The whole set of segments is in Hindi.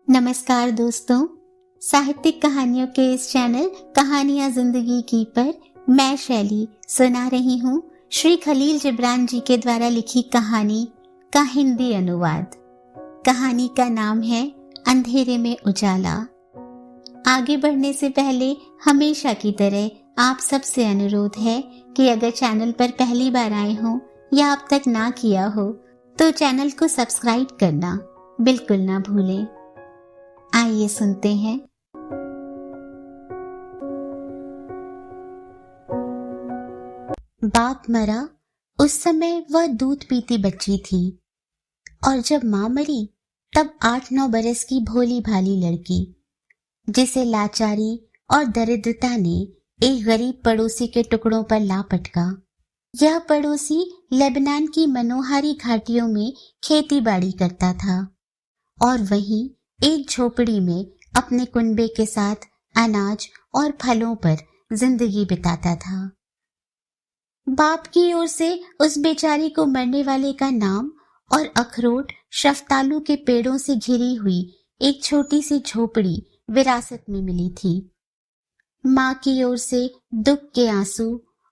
नमस्कार दोस्तों, साहित्यिक कहानियों के इस चैनल कहानियां जिंदगी की पर मैं शैली सुना रही हूँ श्री खलील जिब्रान जी के द्वारा लिखी कहानी का हिंदी अनुवाद। कहानी का नाम है अंधेरे में उजाला। आगे बढ़ने से पहले हमेशा की तरह आप सबसे अनुरोध है कि अगर चैनल पर पहली बार आए हो या अब तक ना किया हो तो चैनल को सब्सक्राइब करना बिल्कुल ना भूलें। आइए सुनते हैं। बाप मरा उस समय वह दूध पीती बच्ची थी और जब माँ मरी तब 8-9 बरस की भोली भाली लड़की, जिसे लाचारी और दरिद्रता ने एक गरीब पड़ोसी के टुकड़ों पर ला पटका। यह पड़ोसी लेबनान की मनोहारी घाटियों में खेती बाड़ी करता था और वहीं एक झोपड़ी में अपने कुनबे के साथ अनाज और फलों पर जिंदगी बिताता था। बाप की ओर से उस बेचारी को मरने वाले का नाम और अखरोट शफ्तालू के पेड़ों से घिरी हुई एक छोटी सी झोपड़ी विरासत में मिली थी। माँ की ओर से दुख के आंसू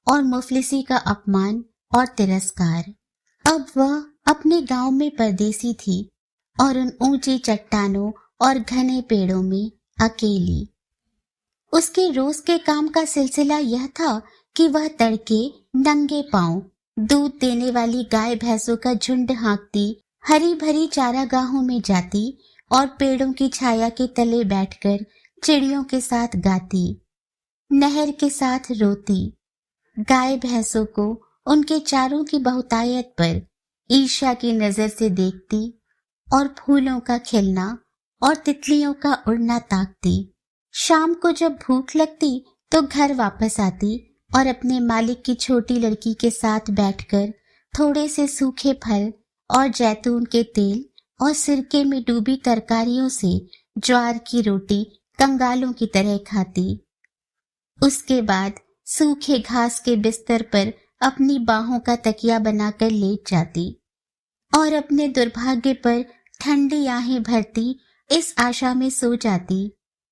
और मुफलिसी का अपमान और तिरस्कार। अब वह अपने गांव में परदेसी थी और उन ऊंची चट्टानों और घने पेड़ों में अकेली। उसके रोज के काम का सिलसिला यह था कि वह तड़के नंगे पांव दूध देने वाली गाय भैंसों का झुंड हाँकती हरी भरी चारागाहों में जाती और पेड़ों की छाया के तले बैठकर चिड़ियों के साथ गाती, नहर के साथ रोती, गाय भैंसों को उनके चारों की बहुतायत पर ईर्ष्या की नजर से देखती और फूलों का खिलना और तितलियों का उड़ना ताकती। शाम को जब भूख लगती तो घर वापस आती और अपने मालिक की छोटी लड़की के साथ बैठकर थोड़े से सूखे फल और जैतून के तेल और सिरके में डूबी तरकारियों से ज्वार की रोटी कंगालों की तरह खाती। उसके बाद सूखे घास के बिस्तर पर अपनी बाहों का तकिया बनाकर लेट जाती और अपने दुर्भाग्य पर ठंडी आहें भरती इस आशा में सो जाती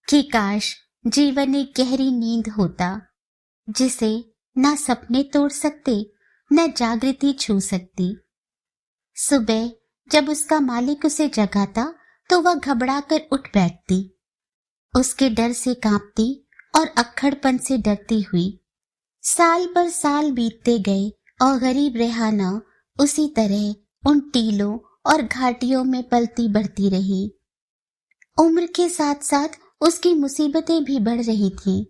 कि काश जीवन एक गहरी नींद होता जिसे न सपने तोड़ सकते न जागृति छू सकती। सुबह जब उसका मालिक उसे जगाता तो वह घबराकर उठ बैठती, उसके डर से कांपती और अक्खड़पन से डरती हुई। साल पर साल बीतते गए और गरीब रेहाना उसी तरह उन टीलों और घाटियों में पलती बढ़ती रही। उम्र के साथ साथ उसकी मुसीबतें भी बढ़ रही थीं।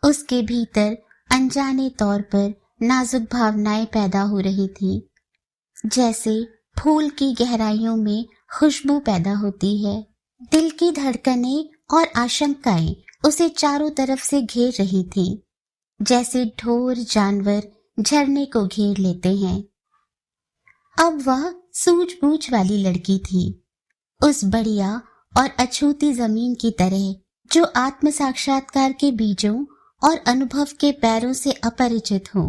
उसके भीतर अनजाने तौर पर नाजुक भावनाएं पैदा हो रही थीं, जैसे फूल की गहराइयों में खुशबू पैदा होती है। दिल की धड़कनें और आशंकाएं उसे चारों तरफ से घेर रही थीं, जैसे ढोर जानवर झरने को घेर लेते हैं। अब वह सूझबूझ वाली लड़की थी, उस बढ़िया और अछूती जमीन की तरह जो आत्म साक्षात्कार के बीजों और अनुभव के पैरों से अपरिचित हो।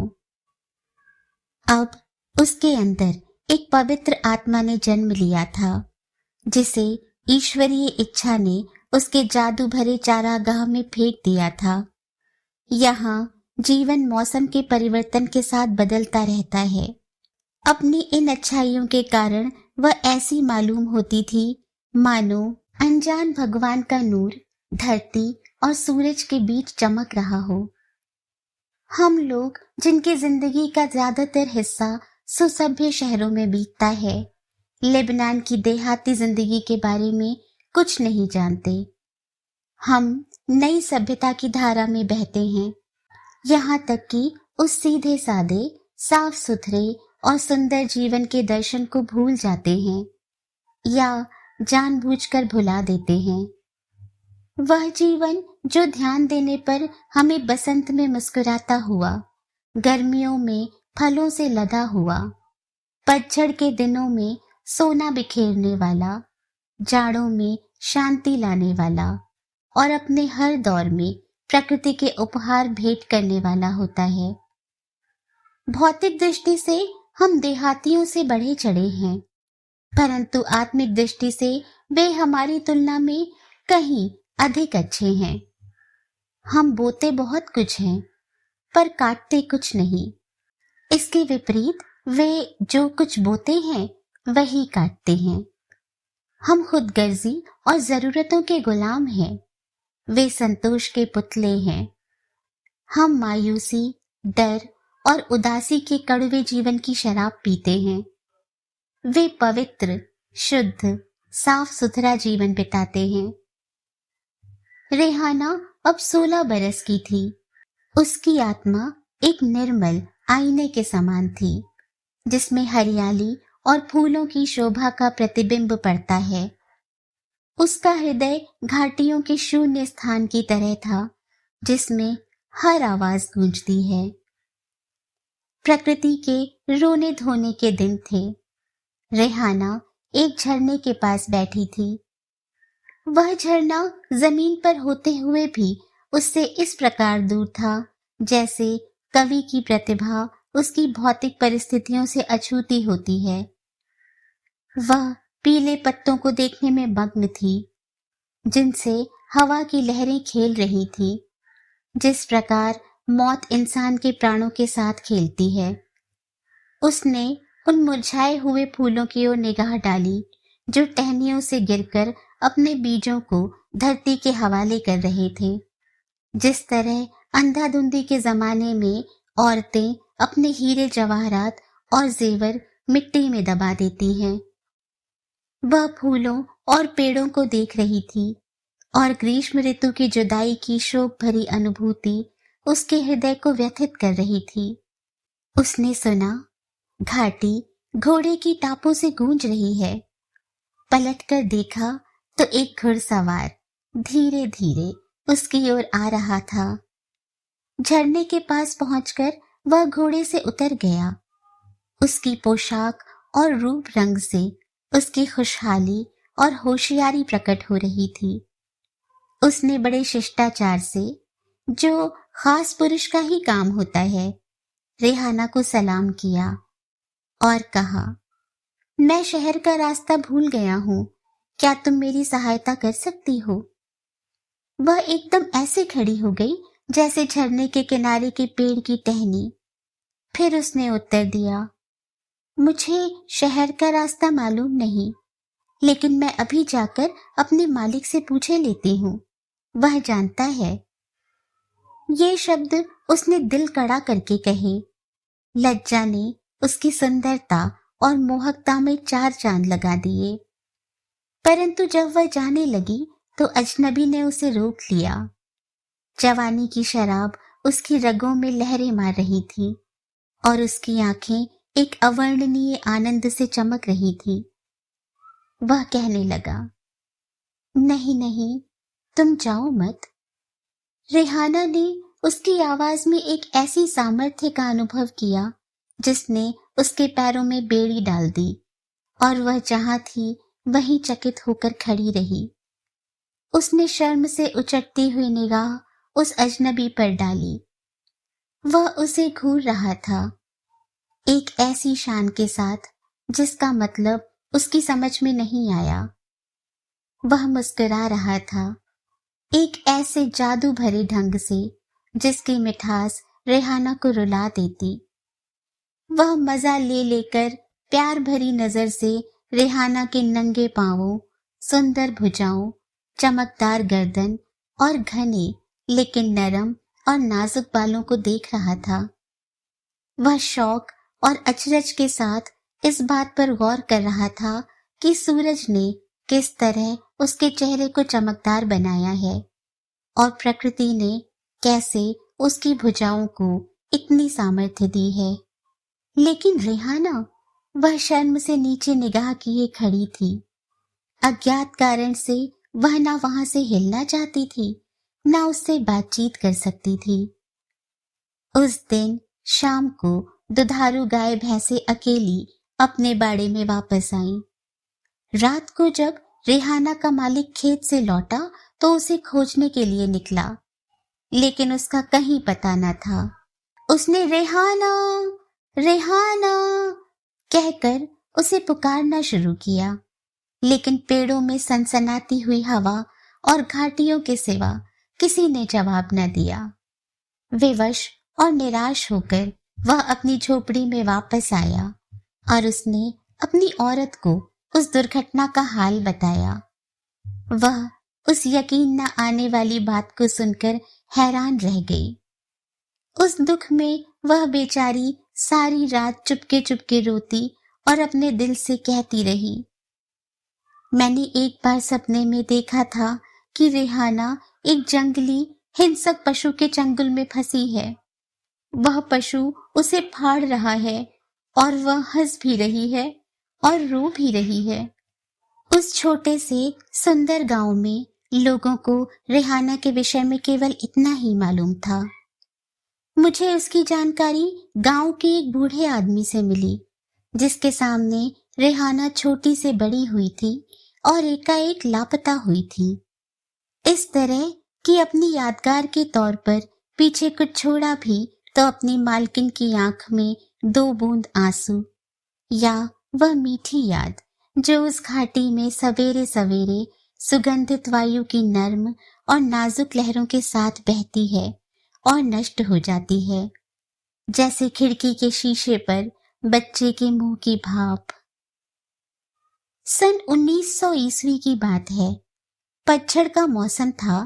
अब उसके अंदर एक पवित्र आत्मा ने जन्म लिया था, जिसे ईश्वरीय इच्छा ने उसके जादू भरे चारागाह में फेंक दिया था। यहाँ जीवन मौसम के परिवर्तन के साथ बदलता रहता है। अपनी इन अच्छाइयों के कारण वह ऐसी मालूम होती थी मानो अनजान भगवान का नूर धरती और सूरज के बीच चमक रहा हो। हम लोग जिनकी जिंदगी का ज्यादातर हिस्सा सुसभ्य शहरों में बीतता है, लेबनान की देहाती जिंदगी के बारे में कुछ नहीं जानते। हम नई सभ्यता की धारा में बहते हैं, यहाँ तक कि उस सीधे सादे साफ सुथरे और सुंदर जीवन के दर्शन को भूल जाते हैं या जानबूझकर भुला देते हैं। वह जीवन जो ध्यान देने पर हमें बसंत में मुस्कुराता हुआ, गर्मियों में फलों से लदा हुआ, पतझड़ के दिनों में सोना बिखेरने वाला, जाड़ों में शांति लाने वाला और अपने हर दौर में प्रकृति के उपहार भेंट करने वाला होता है। भौतिक दृष्टि से हम देहातियों से बढ़े चढ़े हैं, परंतु आत्मिक दृष्टि से वे हमारी तुलना में कहीं अधिक अच्छे हैं। हम बोते बहुत कुछ हैं, पर काटते कुछ नहीं। इसके विपरीत वे जो कुछ बोते हैं वही काटते हैं। हम खुदगर्जी और जरूरतों के गुलाम हैं, वे संतोष के पुतले हैं। हम मायूसी, डर और उदासी के कड़वे जीवन की शराब पीते हैं, वे पवित्र, शुद्ध, साफ सुथरा जीवन बिताते हैं। रेहाना अब 16 बरस की थी। उसकी आत्मा एक निर्मल आईने के समान थी, जिसमें हरियाली और फूलों की शोभा का प्रतिबिंब पड़ता है। उसका हृदय घाटियों के शून्य स्थान की तरह था, जिसमें हर आवाज गूंजती है। प्रकृति के रोने धोने के दिन थे। रेहाना एक झरने के पास बैठी थी। वह झरना जमीन पर होते हुए भी उससे इस प्रकार दूर था जैसे कवि की प्रतिभा उसकी भौतिक परिस्थितियों से अछूती होती है। वह पीले पत्तों को देखने में मग्न थी, जिनसे हवा की लहरें खेल रही थी। जिस प्रकार मौत इंसान के प्राणों के साथ खेलती है। उसने उन मुरझाए हुए फूलों की ओर निगाह डाली जो टहनियों से गिरकर अपने बीजों को धरती के हवाले कर रहे थे। जिस तरह अंधाधुंधी के जमाने में औरतें अपने हीरे जवाहरात और जेवर मिट्टी में दबा देती हैं। वह फूलों और पेड़ों को देख रही थी और ग्रीष्म ऋतु की जुदाई की शोक भरी अनुभूति उसके हृदय को व्यथित कर रही थी। उसने सुना, घाटी घोड़े की टापों से गूंज रही है। पलटकर देखा तो एक घुड़सवार धीरे धीरे उसकी ओर आ रहा था। झरने के पास पहुंचकर वह घोड़े से उतर गया। उसकी पोशाक और रूप रंग से उसकी खुशहाली और होशियारी प्रकट हो रही थी। उसने बड़े शिष्टाचार से, जो खास पुरुष का ही काम होता है, रेहाना को सलाम किया और कहा, मैं शहर का रास्ता भूल गया हूं, क्या तुम मेरी सहायता कर सकती हो? वह एकदम ऐसे खड़ी हो गई जैसे झरने के किनारे के पेड़ की टहनी। फिर उसने उत्तर दिया, मुझे शहर का रास्ता मालूम नहीं, लेकिन मैं अभी जाकर अपने मालिक से पूछे लेती हूँ, वह जानता है। ये शब्द उसने दिल कड़ा करके कहे। लज्जा ने उसकी सुंदरता और मोहकता में 4 चांद लगा दिए। परंतु जब वह जाने लगी तो अजनबी ने उसे रोक लिया। जवानी की शराब उसकी रगों में लहरें मार रही थी और उसकी आंखें एक अवर्णनीय आनंद से चमक रही थी। वह कहने लगा, नहीं नहीं, तुम जाओ मत। रेहाना ने उसकी आवाज में एक ऐसी सामर्थ्य का अनुभव किया जिसने उसके पैरों में बेड़ी डाल दी और वह जहां थी वहीं चकित होकर खड़ी रही। उसने शर्म से उचटती हुई निगाह उस अजनबी पर डाली। वह उसे घूर रहा था, एक ऐसी शान के साथ जिसका मतलब उसकी समझ में नहीं आया। वह मुस्कुरा रहा था, एक ऐसे जादू भरे ढंग से जिसकी मिठास रेहाना को रुला देती। वह मजा ले लेकर प्यार भरी नजर से रेहाना के नंगे पांवों, सुंदर भुजाओं, चमकदार गर्दन और घने लेकिन नरम और नाजुक बालों को देख रहा था। वह शौक और अचरज के साथ इस बात पर गौर कर रहा था कि सूरज ने किस तरह उसके चेहरे को चमकदार बनाया है और प्रकृति ने कैसे उसकी भुजाओं को इतनी सामर्थ्य दी है। लेकिन रेहाना, वह शर्म से नीचे निगाह किए खड़ी थी। अज्ञात कारण से वह ना वहां से हिलना चाहती थी, ना उससे बातचीत कर सकती थी। उस दिन शाम को दुधारू गाय भैंसे अकेली अपने बाड़े में वापस आईं। रात को जब रेहाना का मालिक खेत से लौटा तो उसे खोजने के लिए निकला, लेकिन उसका कहीं पता न था। उसने रेहाना रेहाना कहकर उसे पुकारना शुरू किया, लेकिन पेड़ों में सनसनाती हुई हवा और घाटियों के सिवा किसी ने जवाब न दिया। विवश और निराश होकर वह अपनी झोपड़ी में वापस आया और उसने अपनी औरत को उस दुर्घटना का हाल बताया। वह उस यकीन न आने वाली बात को सुनकर हैरान रह गई। उस दुख में वह बेचारी सारी रात चुपके चुपके रोती और अपने दिल से कहती रही, मैंने एक बार सपने में देखा था कि रेहाना एक जंगली हिंसक पशु के चंगुल में फंसी है। वह पशु उसे फाड़ रहा है और वह हंस भी रही है और रो भी रही है। उस छोटे से सुंदर गांव में लोगों को रेहाना के विषय में केवल इतना ही मालूम था। मुझे उसकी जानकारी गांव के एक बूढ़े आदमी से मिली, जिसके सामने रेहाना छोटी से बड़ी हुई थी और एकाएक लापता हुई थी। इस तरह कि अपनी यादगार के तौर पर पीछे कुछ छोड़ा भी तो अपनी मालकिन की आंख में 2 बूंद आंसू, या वह मीठी याद जो उस घाटी में सवेरे सवेरे सुगंधित वायु की नर्म और नाजुक लहरों के साथ बहती है और नष्ट हो जाती है, जैसे खिड़की के शीशे पर बच्चे के मुंह की भाप। सन 1900 ईस्वी की बात है। पतझड़ का मौसम था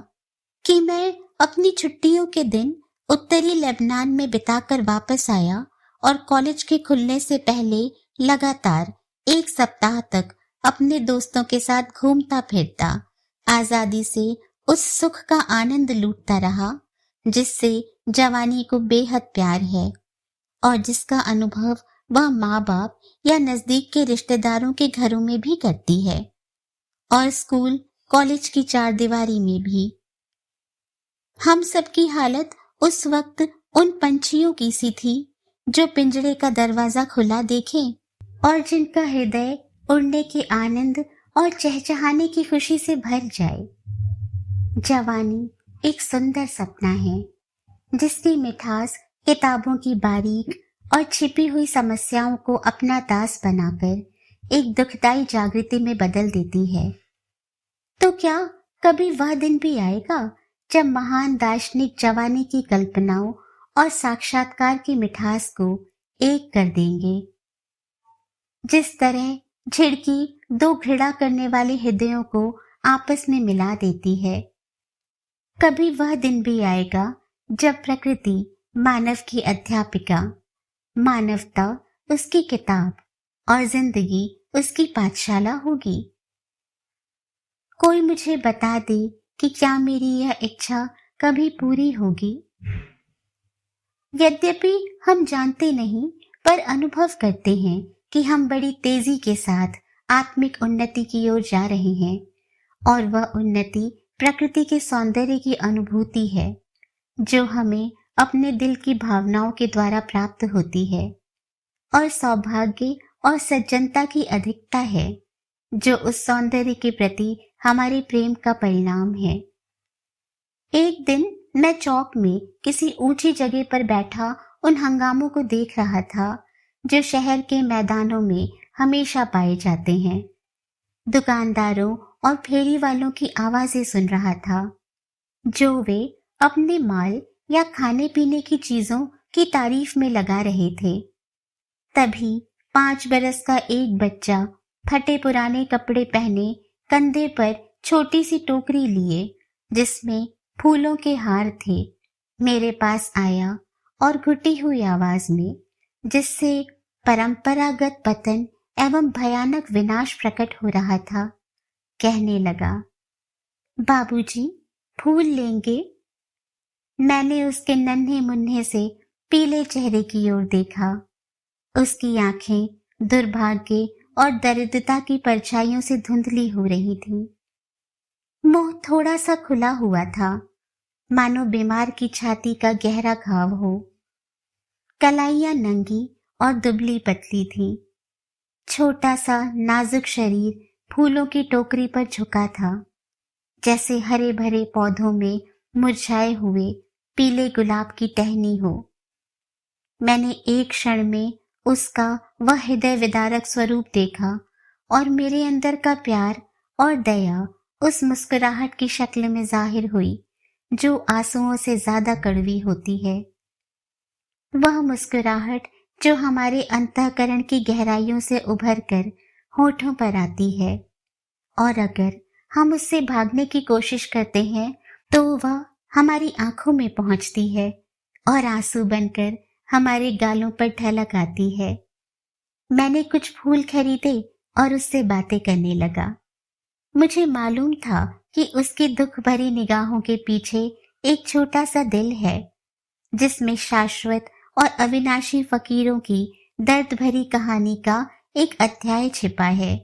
कि मैं अपनी छुट्टियों के दिन उत्तरी लेबनान में बिताकर वापस आया और कॉलेज के खुलने से पहले लगातार 1 सप्ताह तक अपने दोस्तों के साथ घूमता फिरता आजादी से उस सुख का आनंद लूटता रहा जिससे जवानी को बेहद प्यार है और जिसका अनुभव वह माँ बाप या नजदीक के रिश्तेदारों के घरों में भी करती है और स्कूल कॉलेज की 4 दीवारी में भी। हम सबकी हालत उस वक्त उन पंछियों की सी थी जो पिंजरे का दरवाजा खुला देखें और जिनका हृदय उड़ने के आनंद और चहचहाने की खुशी से भर जाए। जवानी एक सुंदर सपना है जिसकी मिठास किताबों की बारीक और छिपी हुई समस्याओं को अपना दास बनाकर एक दुखदाई जागृति में बदल देती है। तो क्या कभी वह दिन भी आएगा जब महान दार्शनिक जवानी की कल्पनाओं और साक्षात्कार की मिठास को एक कर देंगे? जिस तरह झिड़की 2 घृणा करने वाले हृदयों को आपस में मिला देती है, कभी वह दिन भी आएगा जब प्रकृति मानव की अध्यापिका, मानवता उसकी किताब और जिंदगी उसकी पाठशाला होगी। कोई मुझे बता दे कि क्या मेरी यह इच्छा कभी पूरी होगी? यद्यपि हम जानते नहीं पर अनुभव करते हैं कि हम बड़ी तेजी के साथ आत्मिक उन्नति की ओर जा रहे हैं और वह उन्नति प्रकृति के सौंदर्य की अनुभूति है जो हमें अपने दिल की भावनाओं के द्वारा प्राप्त होती है और सौभाग्य और सज्जनता की अधिकता है जो उस सौंदर्य के प्रति हमारे प्रेम का परिणाम है। एक दिन मैं चौक में किसी ऊंची जगह पर बैठा उन हंगामों को देख रहा था जो शहर के मैदानों में हमेशा पाए जाते हैं। दुकानदारों और फेरी वालों की आवाजें सुन रहा था जो वे अपने माल या खाने पीने की चीजों की तारीफ में लगा रहे थे। तभी 5 बरस का एक बच्चा फटे पुराने कपड़े पहने कंधे पर छोटी सी टोकरी लिए जिसमें फूलों के हार थे, मेरे पास आया और घुटी हुई आवाज में, जिससे परंपरागत पतन एवं भयानक विनाश प्रकट हो रहा था, कहने लगा, बाबूजी, फूल लेंगे? मैंने उसके नन्हे मुन्ने से पीले चेहरे की ओर देखा। उसकी आंखें दुर्भाग्य और दरिद्रता की परछाइयों से धुंधली हो रही थी। मुंह थोड़ा सा खुला हुआ था, मानो बीमार की छाती का गहरा घाव हो। कलाइयां नंगी और दुबली पतली थी। छोटा सा नाजुक शरीर फूलों की टोकरी पर झुका था, जैसे हरे भरे पौधों में मुरझाए हुए पीले गुलाब की टहनी हो। मैंने एक क्षण में उसका वह हृदय विदारक स्वरूप देखा और मेरे अंदर का प्यार और दया उस मुस्कुराहट की शक्ल में जाहिर हुई जो आंसुओं से ज्यादा कड़वी होती है। वह मुस्कुराहट जो हमारे अंतःकरण की गहराइयों से उभर कर होठों पर आती है, और अगर हम उससे भागने की कोशिश करते हैं तो वह हमारी आंखों में पहुंचती है और आंसू बनकर हमारे गालों पर ढलक आती है। मैंने कुछ फूल खरीदे और उससे बातें करने लगा। मुझे मालूम था कि उसकी दुख भरी निगाहों के पीछे एक छोटा सा दिल है जिसमें शाश्वत और अविनाशी फकीरों की दर्द भरी कहानी का एक अध्याय छिपा है।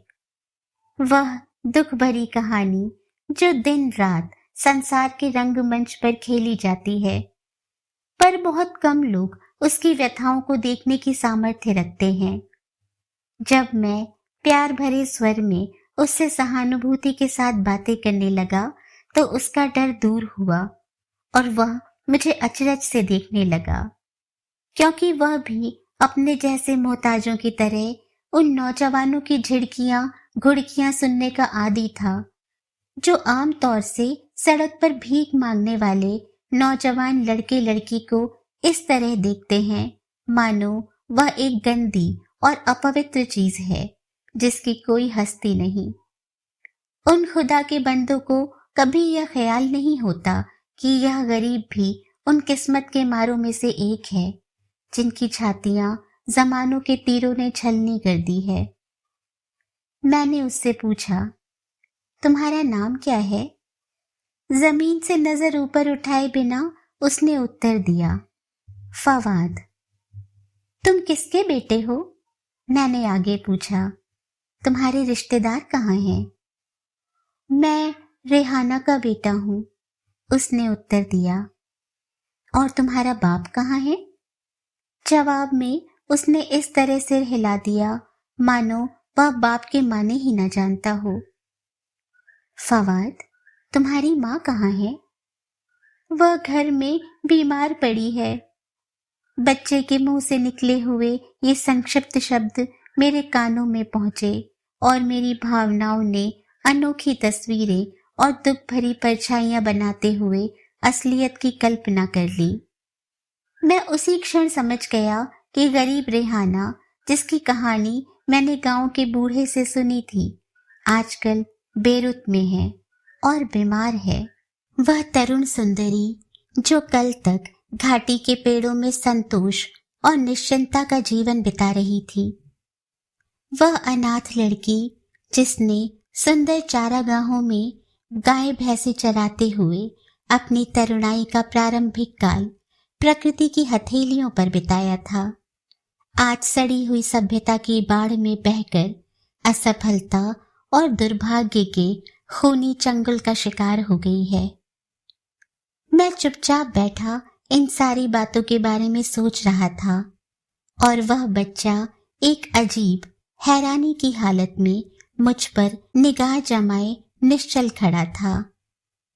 वह दुख भरी कहानी जो दिन रात संसार के रंगमंच पर खेली जाती है, पर बहुत कम लोग उसकी व्यथाओं को देखने की सामर्थ्य रखते हैं। जब मैं प्यार भरे स्वर में उससे सहानुभूति के साथ बातें करने लगा तो उसका डर दूर हुआ और वह मुझे अचरज से देखने लगा, क्योंकि वह भी अपने जैसे मोहताजों की तरह उन नौजवानों की झिड़कियां घुड़कियां सुनने का आदी था जो आम तौर से सड़क पर भीख मांगने वाले नौजवान लड़के लड़की को इस तरह देखते हैं मानो वह एक गंदी और अपवित्र चीज है जिसकी कोई हस्ती नहीं। उन खुदा के बंदों को कभी यह ख्याल नहीं होता कि यह गरीब भी उन किस्मत के मारों में से एक है जिनकी छातियां जमानों के तीरों ने छलनी कर दी है। मैंने उससे पूछा, तुम्हारा नाम क्या है? जमीन से नजर ऊपर उठाए बिना उसने उत्तर दिया, फवाद। तुम किसके बेटे हो? मैंने आगे पूछा, तुम्हारे रिश्तेदार कहाँ हैं? मैं रेहाना का बेटा हूँ, उसने उत्तर दिया। और तुम्हारा बाप कहाँ है? जवाब में उसने इस तरह सिर हिला दिया मानो वह बाप के माने ही न जानता हो। फवाद, तुम्हारी माँ कहाँ है? वह घर में बीमार पड़ी है। बच्चे के मुंह से निकले हुए ये संक्षिप्त शब्द मेरे कानों में पहुंचे और मेरी भावनाओं ने अनोखी तस्वीरें और दुख भरी परछाइयां बनाते हुए असलियत की कल्पना कर ली। मैं उसी क्षण समझ गया कि गरीब रेहाना, जिसकी कहानी मैंने गांव के बूढ़े से सुनी थी, आजकल बेरुत में है और बीमार है। वह तरुण सुंदरी जो कल तक घाटी के पेड़ों में संतोष और निश्चिंतता का जीवन बिता रही थी, वह अनाथ लड़की जिसने सुंदर चारागाहों में गाय भैंसे चराते हुए अपनी तरुणाई का प्रारंभिक काल प्रकृति की हथेलियों पर बिताया था, आज सड़ी हुई सभ्यता की बाढ़ में बहकर असफलता और दुर्भाग्य के खूनी चंगुल का शिकार हो गई है। मैं चुपचाप बैठा इन सारी बातों के बारे में सोच रहा था और वह बच्चा एक अजीब हैरानी की हालत में मुझ पर निगाह जमाए निश्चल खड़ा था,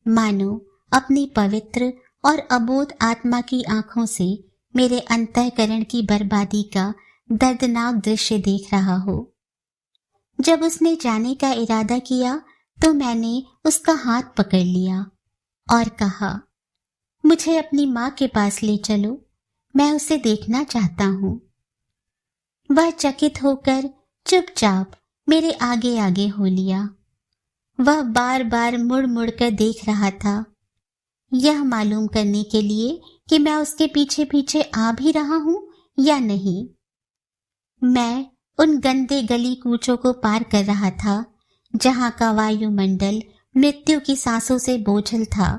मानो अपनी पवित्र और अबोध आत्मा की आंखों से मेरे अंतःकरण की बर्बादी का दर्दनाक दृश्य देख रहा हो। जब उसने जाने का इरादा किया तो मैंने उसका हाथ पकड़ लिया और कहा, मुझे अपनी माँ के पास ले चलो, मैं उसे देखना चाहता हूँ। वह चकित होकर चुपचाप मेरे आगे आगे हो लिया। वह बार बार मुड़ मुड़ कर देख रहा था, यह मालूम करने के लिए कि मैं उसके पीछे पीछे आ भी रहा हूँ या नहीं। मैं उन गंदे गली कूचों को पार कर रहा था जहाँ का वायुमंडल मृत्यु की सांसों से बोझल था।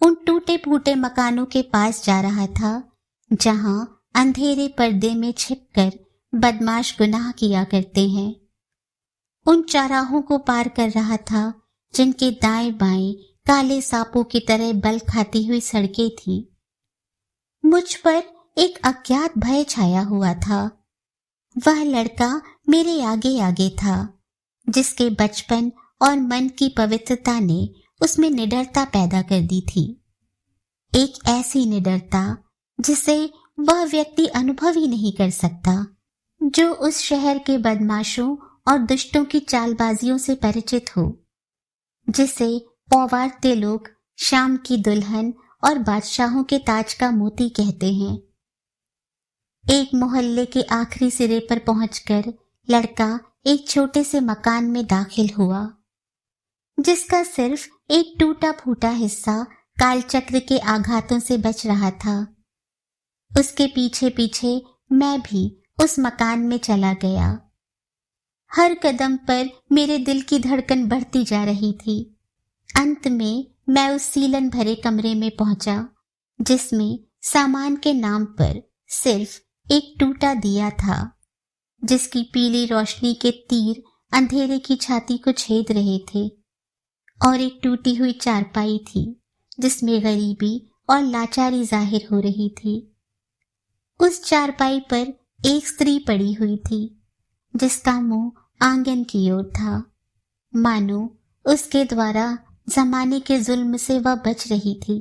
उन टूटे फूटे मकानों के पास जा रहा था जहाँ अंधेरे पर्दे में छिपकर बदमाश गुनाह किया करते हैं। उन चौराहों को पार कर रहा था जिनके दाएं बाएं काले सांपों की तरह बल खाती हुई सड़कें थी। मुझ पर एक अज्ञात भय छाया हुआ था। वह लड़का मेरे आगे आगे था जिसके बचपन और मन की पवित्रता ने उसमें निडरता पैदा कर दी थी, एक ऐसी निडरता जिसे वह व्यक्ति अनुभव ही नहीं कर सकता। जो उस शहर के बदमाशों और दुष्टों की चालबाजियों से परिचित हो, जिसे पौवारते लोग शाम की दुल्हन और बादशाहों के ताज का मोती कहते हैं। एक मोहल्ले के आखिरी सिरे पर पहुंचकर लड़का एक छोटे से मकान में दाखिल हुआ, जिसका सिर्फ एक टूटा फूटा हिस्सा कालचक्र के आघातों से बच रहा था। उसके पीछे पीछे मैं भी उस मकान में चला गया। हर कदम पर मेरे दिल की धड़कन बढ़ती जा रही थी। अंत में मैं उस सीलन भरे कमरे में पहुंचा, जिसमें सामान के नाम पर सिर्फ एक टूटा दिया था, जिसकी पीली रोशनी के तीर अंधेरे की छाती को छेद रहे थे, और एक टूटी हुई चारपाई थी जिसमें गरीबी और लाचारी जाहिर हो रही थी। उस चारपाई पर एक स्त्री पड़ी हुई थी, जिसका मुंह आंगन की ओर था, मानो उसके द्वारा जमाने के जुल्म से वह बच रही थी,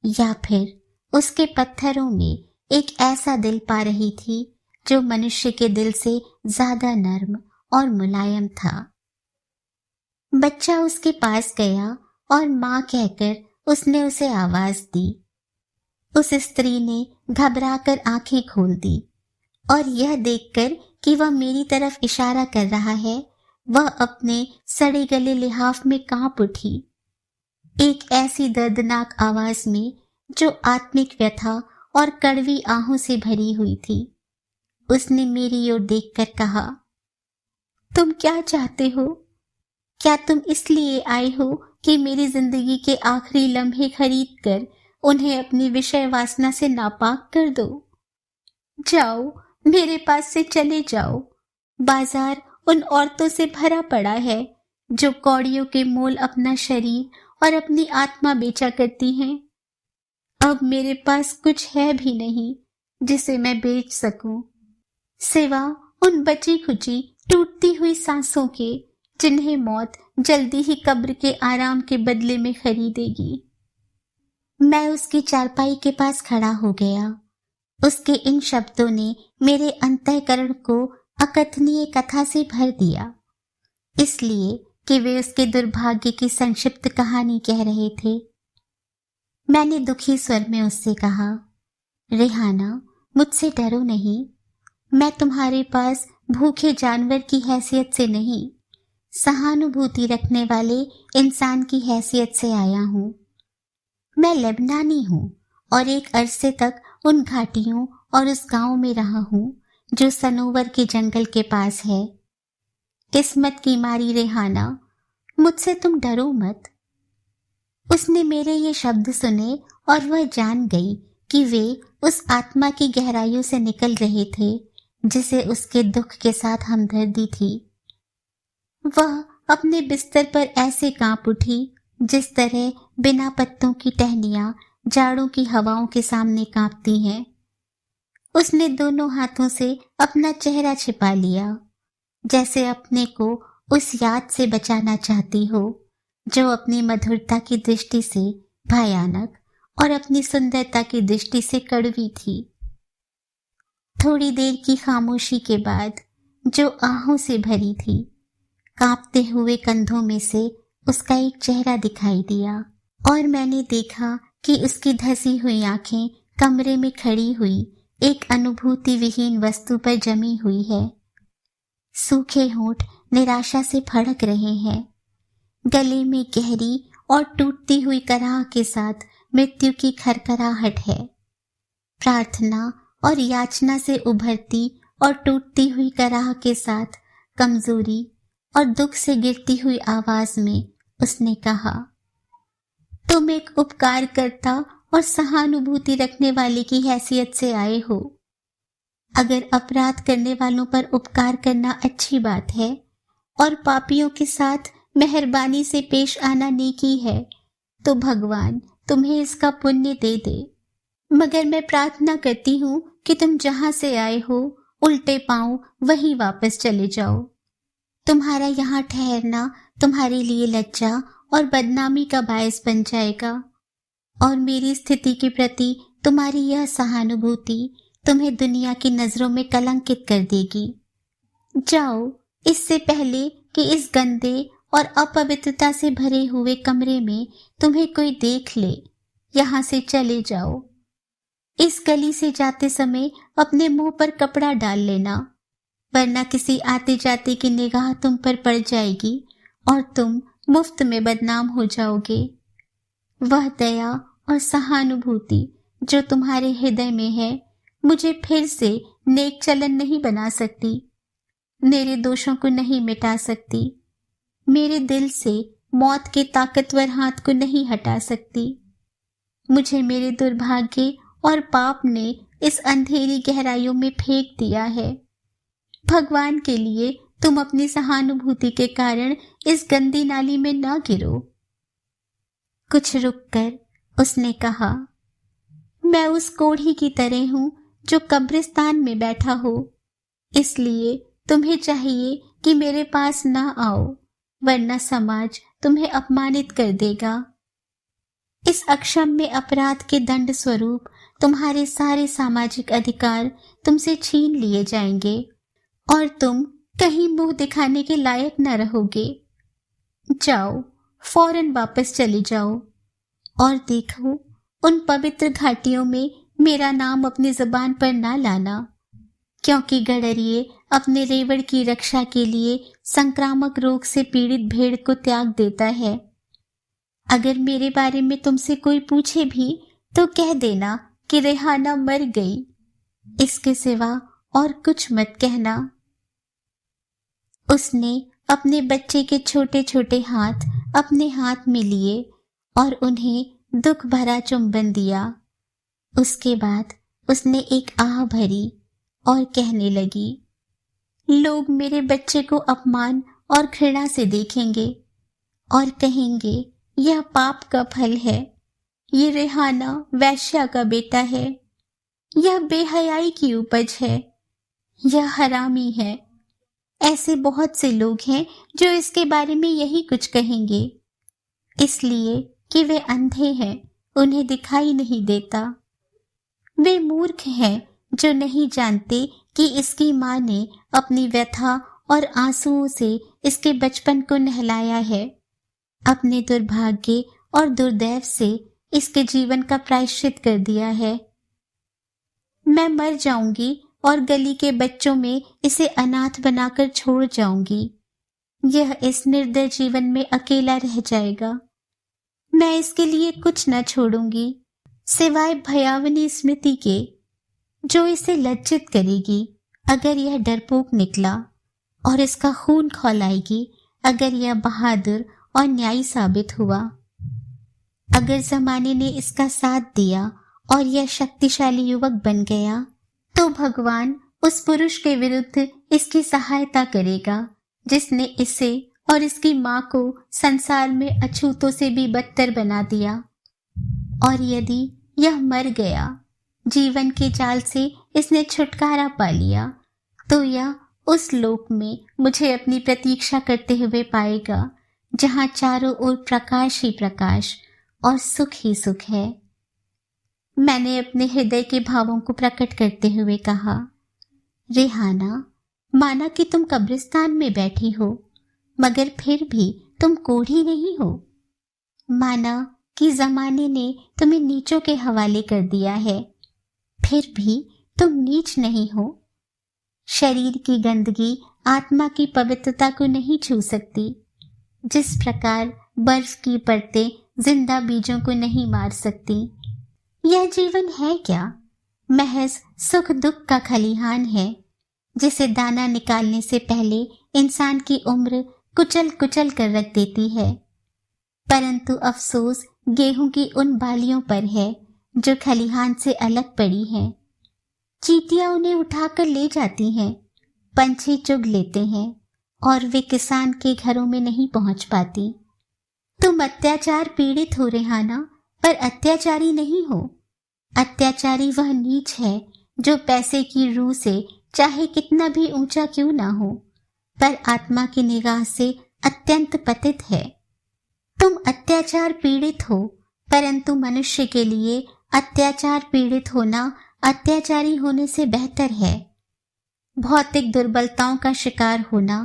या फिर उसके पत्थरों में एक ऐसा दिल पा रही थी जो मनुष्य के दिल से ज्यादा नर्म और मुलायम था। बच्चा उसके पास गया और मां कहकर उसने उसे आवाज दी। उस स्त्री ने घबराकर आंखें खोल दी और यह देखकर कि वह मेरी तरफ इशारा कर रहा है, वह अपने सड़े गले लिहाफ में कांप उठी, एक ऐसी दर्दनाक आवाज में जो आत्मिक व्यथा और कड़वी आहों से भरी हुई थी। उसने मेरी ओर देखकर कहा, तुम क्या चाहते हो? क्या तुम इसलिए आए हो कि मेरी जिंदगी के आखिरी लम्हे खरीद कर उन्हें अपनी विषय वासना से नापाक कर दो? जाओ, मेरे पास से चले जाओ। बाजार उन औरतों से भरा पड़ा है जो कौड़ियों के मोल अपना शरीर और अपनी आत्मा बेचा करती हैं। अब मेरे पास कुछ है भी नहीं जिसे मैं बेच सकूं, सिवा उन बची खुची टूटती हुई सांसों के, जिन्हें मौत जल्दी ही कब्र के आराम के बदले में खरीदेगी। मैं उसकी चारपाई के पास खड़ा हो गया। उसके इन शब्दों ने मेरे अंतःकरण को अकथनीय कथा से भर दिया, इसलिए कि वे उसके दुर्भाग्य की संक्षिप्त कहानी कह रहे थे। मैंने दुखी स्वर में उससे कहा, रेहाना, मुझसे डरो नहीं। मैं तुम्हारे पास भूखे जानवर की हैसियत से नहीं, सहानुभूति रखने वाले इंसान की हैसियत से आया हूं। मैं लेबनानी हूं और एक अरसे तक उन घाटियों और उस गांव में रहा हूं जो सनोवर के जंगल के पास है। किस्मत की मारी रेहाना, मुझसे तुम डरो मत। उसने मेरे ये शब्द सुने और वह जान गई कि वे उस आत्मा की गहराइयों से निकल रहे थे जिसे उसके दुख के साथ हमदर्दी थी। वह अपने बिस्तर पर ऐसे कांप उठी जिस तरह बिना पत्तों की टहनियां जाड़ों की हवाओं के सामने कांपती हैं। उसने दोनों हाथों से अपना चेहरा छिपा लिया, जैसे अपने को उस याद से बचाना चाहती हो जो अपनी मधुरता की दृष्टि से भयानक और अपनी सुंदरता की दृष्टि से कड़वी थी। थोड़ी देर की खामोशी के बाद, जो आहों से भरी थी, कांपते हुए कंधों में से उसका एक चेहरा दिखाई दिया और मैंने देखा कि उसकी धसी हुई आंखें कमरे में खड़ी हुई एक अनुभूति विहीन वस्तु पर जमी हुई है। सूखे होंठ निराशा से फड़क रहे हैं। गले में गहरी और टूटती हुई कराह के साथ मृत्यु की खरखराहट है। प्रार्थना और याचना से उभरती और टूटती हुई कराह के साथ कमजोरी और दुख से गिरती हुई आवाज में उसने कहा, तुम एक उपकारकर्ता और सहानुभूति रखने वाले की हैसियत से आए हो। अगर अपराध करने वालों पर उपकार करना अच्छी बात है और पापियों के साथ मेहरबानी से पेश आना नेकी है, तो भगवान तुम्हें इसका पुण्य दे दे। मगर मैं प्रार्थना करती हूँ कि तुम जहां से आए हो उल्टे पांव वहीं वापस चले जाओ। तुम्हारा यहाँ ठहरना तुम्हारे लिए लज्जा और बदनामी का बायस बन जाएगा, और मेरी स्थिति के प्रति तुम्हारी यह सहानुभूति तुम्हें दुनिया की नजरों में कलंकित कर देगी। जाओ, इससे पहले कि इस गंदे और अपवित्रता से भरे हुए कमरे में तुम्हें कोई देख ले, यहाँ से चले जाओ। इस गली से जाते समय अपने मुंह पर कपड़ा डाल लेना, वरना किसी आते जाते की निगाह तुम पर पड़ जाएगी और तुम मुफ्त में बदनाम हो जाओगे। वह दया और सहानुभूति जो तुम्हारे हृदय में है मुझे फिर से नेक चलन नहीं बना सकती, मेरे दोषों को नहीं मिटा सकती, मेरे दिल से मौत के ताकतवर हाथ को नहीं हटा सकती। मुझे मेरे दुर्भाग्य और पाप ने इस अंधेरी गहराइयों में फेंक दिया है। भगवान के लिए तुम अपनी सहानुभूति के कारण इस गंदी नाली में न गिरो। कुछ रुककर उसने कहा, मैं उस कोढ़ी की तरह हूं जो कब्रिस्तान में बैठा हो, इसलिए तुम्हें चाहिए कि मेरे पास न आओ, वरना समाज तुम्हें अपमानित कर देगा। इस अक्षम्य अपराध के दंड स्वरूप तुम्हारे सारे सामाजिक अधिकार तुमसे छीन लिए जाएंगे और तुम कहीं मुंह दिखाने के लायक न रहोगे। जाओ, फौरन वापस चले जाओ और देखो, उन पवित्र घाटियों में मेरा नाम अपनी जुबान पर ना लाना, क्योंकि गडरिये अपने रेवड़ की रक्षा के लिए संक्रामक रोग से पीड़ित भेड़ को त्याग देता है। अगर मेरे बारे में तुमसे कोई पूछे भी तो कह देना कि रेहाना मर गई, इसके सिवा और कुछ मत कहना। उसने अपने बच्चे के छोटे छोटे हाथ अपने हाथ में लिए और उन्हें दुख भरा चुंबन दिया। उसके बाद उसने एक आह भरी और कहने लगी, लोग मेरे बच्चे को अपमान और घृणा से देखेंगे और कहेंगे यह पाप का फल है, ये रेहाना वैश्या का बेटा है, यह बेहयाई की उपज है, यह हरामी है। ऐसे बहुत से लोग हैं जो इसके बारे में यही कुछ कहेंगे, इसलिए कि वे अंधे हैं, उन्हें दिखाई नहीं देता। वे मूर्ख हैं जो नहीं जानते कि इसकी माँ ने अपनी व्यथा और आंसुओं से इसके बचपन को नहलाया है, अपने दुर्भाग्य और दुर्दैव से इसके जीवन का प्रायश्चित कर दिया है। मैं मर जाऊंगी और गली के बच्चों में इसे अनाथ बनाकर छोड़ जाऊंगी। यह इस निर्दय जीवन में अकेला रह जाएगा। मैं इसके लिए कुछ न छोड़ूंगी सिवाय भयावनी स्मृति के, जो इसे लज्जित करेगी अगर यह डरपोक निकला और इसका खून खौलाएगी अगर यह बहादुर और न्यायी साबित हुआ। अगर जमाने ने इसका साथ दिया और यह शक्तिशाली युवक बन गया तो भगवान उस पुरुष के विरुद्ध इसकी सहायता करेगा जिसने इसे और इसकी माँ को संसार में अछूतों से भी बदतर बना दिया। और यदि यह मर गया, जीवन के जाल से इसने छुटकारा पा लिया, तो यह उस लोक में मुझे अपनी प्रतीक्षा करते हुए पाएगा जहाँ चारों ओर प्रकाश ही प्रकाश और सुख ही सुख है। मैंने अपने हृदय के भावों को प्रकट करते हुए कहा, रेहाना, माना कि तुम कब्रिस्तान में बैठी हो, मगर फिर भी तुम कोढ़ी नहीं हो। माना कि जमाने ने तुम्हें नीचों के हवाले कर दिया है, फिर भी तुम नीच नहीं हो। शरीर की गंदगी आत्मा की पवित्रता को नहीं छू सकती, जिस प्रकार बर्फ की परतें जिंदा बीजों को नहीं मार सकती। यह जीवन है क्या? महज सुख दुख का खलिहान है, जिसे दाना निकालने से पहले इंसान की उम्र कुचल कुचल कर रख देती है। परंतु अफसोस गेहूं की उन बालियों पर है जो खलिहान से अलग पड़ी हैं। चींटियां उन्हें उठाकर ले जाती हैं, पंछी चुग लेते हैं और वे किसान के घरों में नहीं पहुंच पाती। तुम अत्याचार पीड़ित हो रेहाना, पर अत्याचारी नहीं हो। अत्याचारी वह नीच है जो पैसे की रूह से चाहे कितना भी ऊंचा क्यों ना हो, पर आत्मा की निगाह से अत्यंत पतित है। तुम अत्याचार पीड़ित हो, परंतु मनुष्य के लिए अत्याचार पीड़ित होना अत्याचारी होने से बेहतर है। भौतिक दुर्बलताओं का शिकार होना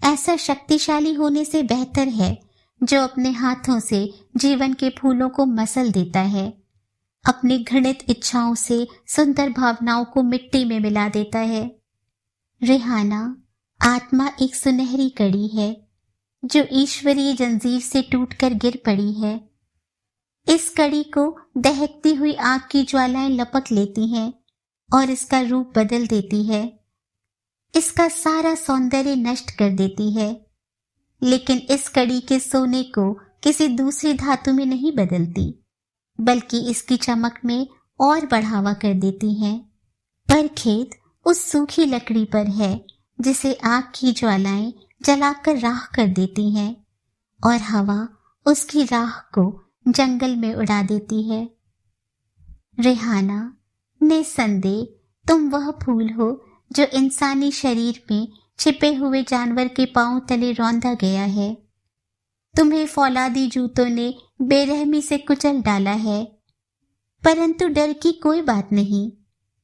ऐसा शक्तिशाली होने से बेहतर है जो अपने हाथों से जीवन के फूलों को मसल देता है, अपनी घृणित इच्छाओं से सुंदर भावनाओं को मिट्टी में मिला देता है। रेहाना, आत्मा एक सुनहरी कड़ी है जो ईश्वरीय जंजीर से टूटकर गिर पड़ी है। इस कड़ी को दहकती हुई आग की ज्वालाएं लपक लेती हैं और इसका रूप बदल देती है, इसका सारा सौंदर्य नष्ट कर देती है, लेकिन इस कड़ी के सोने को किसी दूसरी धातु में नहीं बदलती, बल्कि इसकी चमक में और बढ़ावा कर देती हैं। पर खेद उस सूखी लकड़ी पर है जिसे आग की ज्वालाएं जलाकर राख कर देती हैं और हवा उसकी राख को जंगल में उड़ा देती है। रेहाना, निसंदेह तुम वह फूल हो जो इंसानी शरीर में छिपे हुए जानवर के पांव तले रौंदा गया है। तुम्हें फौलादी जूतों ने बेरहमी से कुचल डाला है, परंतु डर की कोई बात नहीं।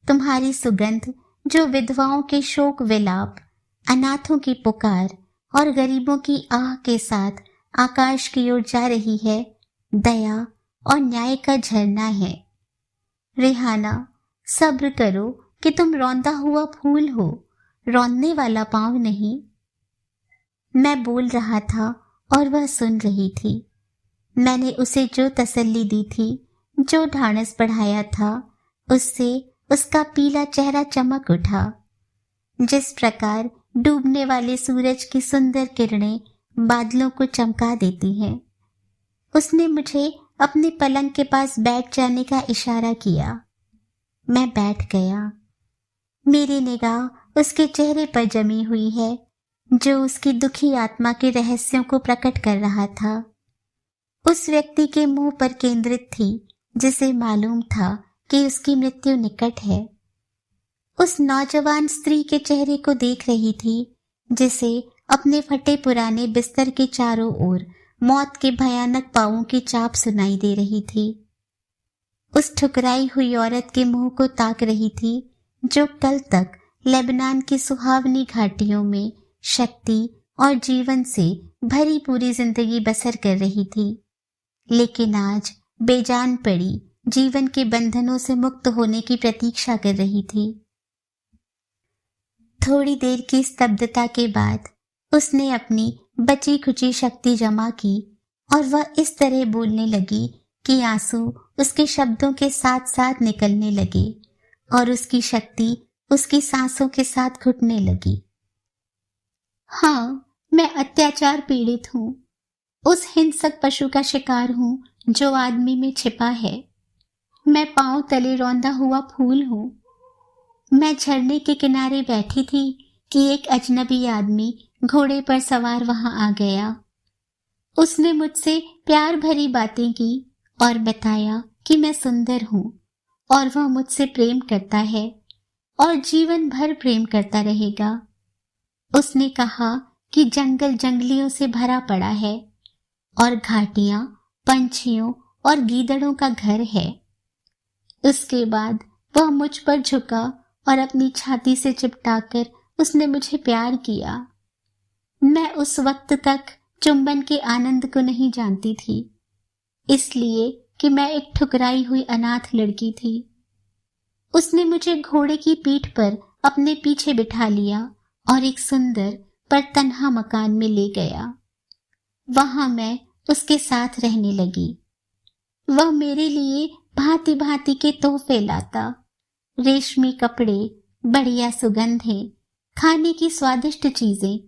तुम्हारी सुगंध जो विधवाओं के शोक विलाप, अनाथों की पुकार और गरीबों की आह के साथ आकाश की ओर जा रही है, दया और न्याय का झरना है। रेहाना, सब्र करो कि तुम रौंदा हुआ फूल हो, रौंदने वाला पांव नहीं। मैं बोल रहा था और वह सुन रही थी। मैंने उसे जो तसल्ली दी थी, जो ढाढ़स बढ़ाया था, उससे उसका पीला चेहरा चमक उठा। जिस प्रकार डूबने वाले सूरज की सुंदर किरणें बादलों को चमका देती हैं, उसने मुझे अपने पलंग के पास बैठ जाने का इशारा किया। मैं बैठ गया। मेरी निगाह उसके चेहरे पर जमी हुई है जो उसकी दुखी आत्मा के रहस्यों को प्रकट कर रहा था। उस व्यक्ति के मुंह पर केंद्रित थी जिसे मालूम था कि उसकी मृत्यु निकट है। उस नौजवान स्त्री के चेहरे को देख रही थी जिसे अपने फटे पुराने बिस्तर के चारों ओर मौत के भयानक पांवों की चाप सुनाई दे रही थी। उस ठुकराई हुई औरत के मुंह को ताक रही थी जो कल तक लेबनान की सुहावनी घाटियों में शक्ति और जीवन से भरी पूरी जिंदगी बसर कर रही थी, लेकिन आज बेजान पड़ी जीवन के बंधनों से मुक्त होने की प्रतीक्षा कर रही थी। थोड़ी देर की स्तब्धता के बाद उसने अपनी बची खुची शक्ति जमा की और वह इस तरह बोलने लगी कि आंसू उसके शब्दों के साथ साथ निकलने लगे और उसकी शक्ति उसकी सांसों के साथ घुटने लगी। हाँ, मैं अत्याचार पीड़ित हूँ, उस हिंसक पशु का शिकार हूँ जो आदमी में छिपा है। मैं पांव तले रौंदा हुआ फूल हूँ। मैं झरने के किनारे बैठी थी कि एक अजनबी आदमी घोड़े पर सवार वहां आ गया। उसने मुझसे प्यार भरी बातें की और बताया कि मैं सुंदर हूँ और वह मुझसे प्रेम करता है और जीवन भर प्रेम करता रहेगा। उसने कहा कि जंगल जंगलियों से भरा पड़ा है और घाटियां पंछियों और गीदड़ों का घर है। उसके बाद वह मुझ पर झुका और अपनी छाती से चिपटाकर उसने मुझे प्यार किया। मैं उस वक्त तक चुंबन के आनंद को नहीं जानती थी, इसलिए कि मैं एक ठुकराई हुई अनाथ लड़की थी। उसने मुझे घोड़े की पीठ पर अपने पीछे बिठा लिया और एक सुंदर पर तन्हा मकान में ले गया। वहां मैं उसके साथ रहने लगी। वह मेरे लिए भांति भांति के तोहफे लाता, रेशमी कपड़े, बढ़िया सुगंधें, खाने की स्वादिष्ट चीजें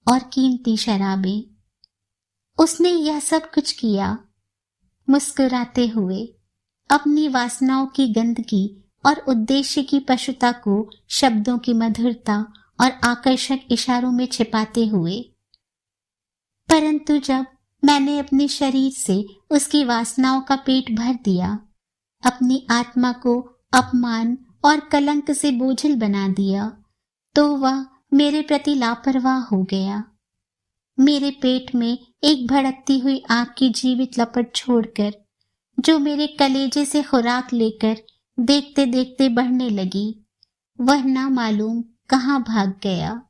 और कीमती शराबें। उसने यह सब कुछ किया मुस्कुराते हुए, अपनी वासनाओं की गंदगी और उद्देश्य की पशुता को शब्दों की मधुरता और आकर्षक इशारों में छिपाते हुए। परंतु जब मैंने अपने शरीर से उसकी वासनाओं का पेट भर दिया, अपनी आत्मा को अपमान और कलंक से बोझिल बना दिया, तो वह मेरे प्रति लापरवाह हो गया। मेरे पेट में एक भड़कती हुई आग की जीवित लपट छोड़कर, जो मेरे कलेजे से खुराक लेकर देखते देखते बढ़ने लगी। वह ना मालूम कहाँ भाग गया।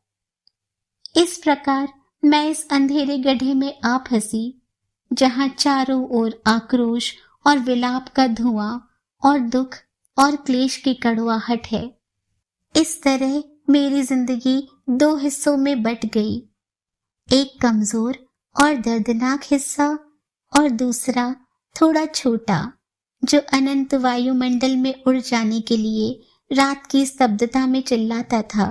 इस प्रकार मैं इस अंधेरे गड्ढे में आ फंसी, जहां चारों ओर आक्रोश और विलाप का धुआं और दुख और क्लेश की कड़वाहट है। इस तरह मेरी जिंदगी दो हिस्सों में बट गई, एक कमजोर और दर्दनाक हिस्सा और दूसरा थोड़ा छोटा, जो अनंत वायुमंडल में उड़ जाने के लिए रात की स्तब्धता में चिल्लाता था।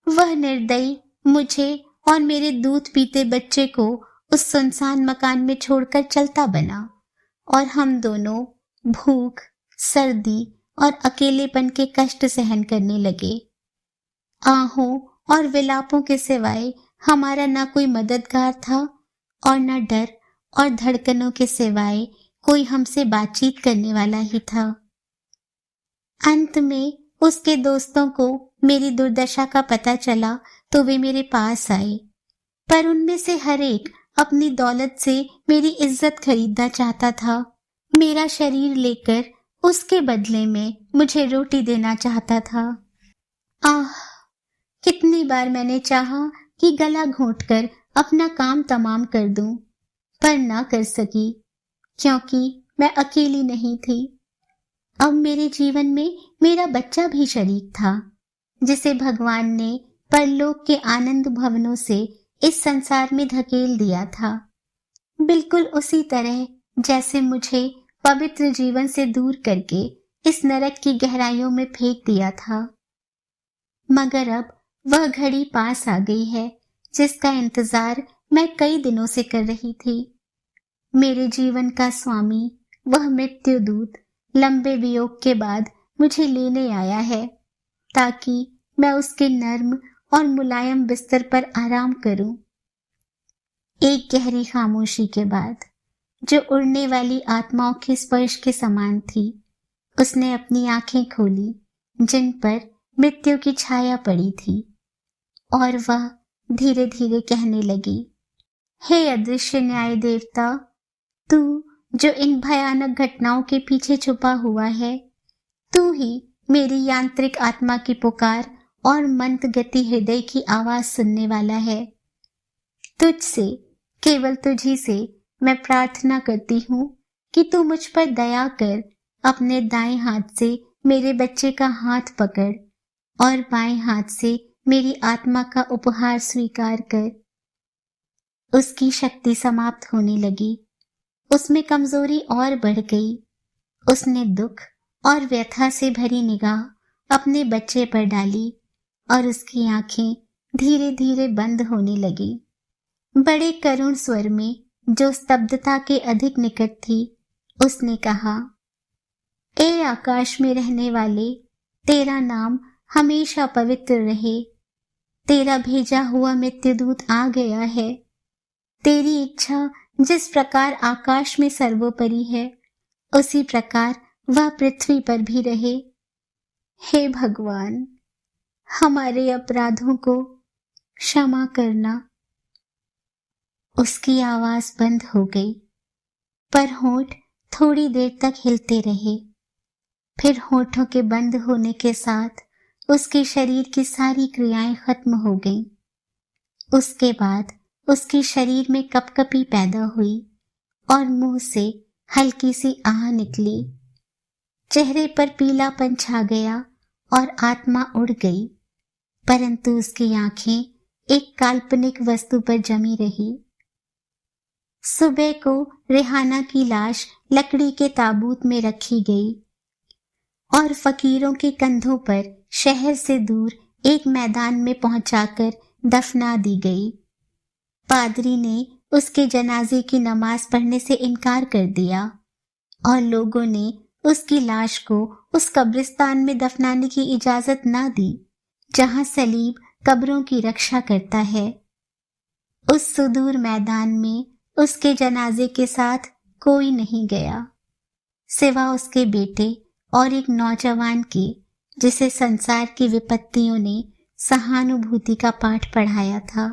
वह निर्दयी मुझे और मेरे दूध पीते बच्चे को उस सुनसान मकान में छोड़कर चलता बना, और हम दोनों भूख, सर्दी और अकेलेपन के कष्ट सहन करने लगे। आहों और विलापों के सिवाय हमारा न कोई मददगार था और न डर और धड़कनों के सिवाय कोई हमसे बातचीत करने वाला ही था। अंत में उसके दोस्तों को मेरी दुर्दशा का पता चला तो वे मेरे पास आए, पर उनमें से हर एक अपनी दौलत से मेरी इज्जत खरीदना चाहता था। मेरा शरीर लेकर उसके बदले में मुझे रोटी देना चाहता था। आह, कितनी बार मैंने चाहा कि गला घोंटकर अपना काम तमाम कर दूं, पर ना कर सकी, क्योंकि मैं अकेली नहीं थी। अब मेरे जीवन में मेरा बच्चा भी शरीक था, जिसे भगवान ने परलोक के आनंद भवनों से इस संसार में धकेल दिया था, बिल्कुल उसी तरह जैसे मुझे पवित्र जीवन से दूर करके इस नरक की गहराइयों में फेंक दिया था। मगर अब वह घड़ी पास आ गई है जिसका इंतजार मैं कई दिनों से कर रही थी। मेरे जीवन का स्वामी, वह मृत्युदूत, लंबे वियोग के बाद मुझे लेने आया है, ताकि मैं उसके नर्म और मुलायम बिस्तर पर आराम करूं। एक गहरी खामोशी के बाद, जो उड़ने वाली आत्माओं के स्पर्श के समान थी, उसने अपनी आंखें खोली, जिन पर मृत्यु की छाया पड़ी थी, और वह धीरे धीरे कहने लगी, हे अदृश्य न्याय देवता, तू जो इन भयानक घटनाओं के पीछे छुपा हुआ है, तू ही मेरी यांत्रिक आत्मा की पुकार और मंद गति हृदय की आवाज सुनने वाला है। तुझसे, केवल तुझी से मैं प्रार्थना करती हूँ कि तू मुझ पर दया कर अपने दाएं हाथ से मेरे बच्चे का हाथ पकड़ और बाएं हाथ से मेरी आत्मा का उपहार स्वीकार कर। उसकी शक्ति समाप्त होने लगी, उसमें कमजोरी और बढ़ गई। उसने दुख और व्यथा से भरी निगाह अपने बच्चे पर डाली और उसकी आंखें धीरे धीरे बंद होने लगी। बड़े करुण स्वर में, जो स्तब्धता के अधिक निकट थी, उसने कहा, ए आकाश में रहने वाले, तेरा नाम हमेशा पवित्र रहे। तेरा भेजा हुआ मृत्युदूत आ गया है। तेरी इच्छा जिस प्रकार आकाश में सर्वोपरि है, उसी प्रकार वह पृथ्वी पर भी रहे। हे भगवान, हमारे अपराधों को क्षमा करना। उसकी आवाज बंद हो गई, पर होंठ थोड़ी देर तक हिलते रहे। फिर होठों के बंद होने के साथ उसके शरीर की सारी क्रियाएं खत्म हो गईं। उसके बाद उसके शरीर में कपकपी पैदा हुई और मुंह से हल्की सी आह निकली। चेहरे पर पीलापन छा गया और आत्मा उड़ गई, परंतु उसकी आंखें एक काल्पनिक वस्तु पर जमी रही। सुबह को रेहाना की लाश लकड़ी के ताबूत में रखी गई और फकीरों के कंधों पर शहर से दूर एक मैदान में पहुंचाकर दफना दी गई। पादरी ने उसके जनाजे की नमाज पढ़ने से इनकार कर दिया और लोगों ने उसकी लाश को उस कब्रिस्तान में दफनाने की इजाजत ना दी जहां सलीब कब्रों की रक्षा करता है। उस सुदूर मैदान में उसके जनाजे के साथ कोई नहीं गया, सिवा उसके बेटे और एक नौजवान के, जिसे संसार की विपत्तियों ने सहानुभूति का पाठ पढ़ाया था।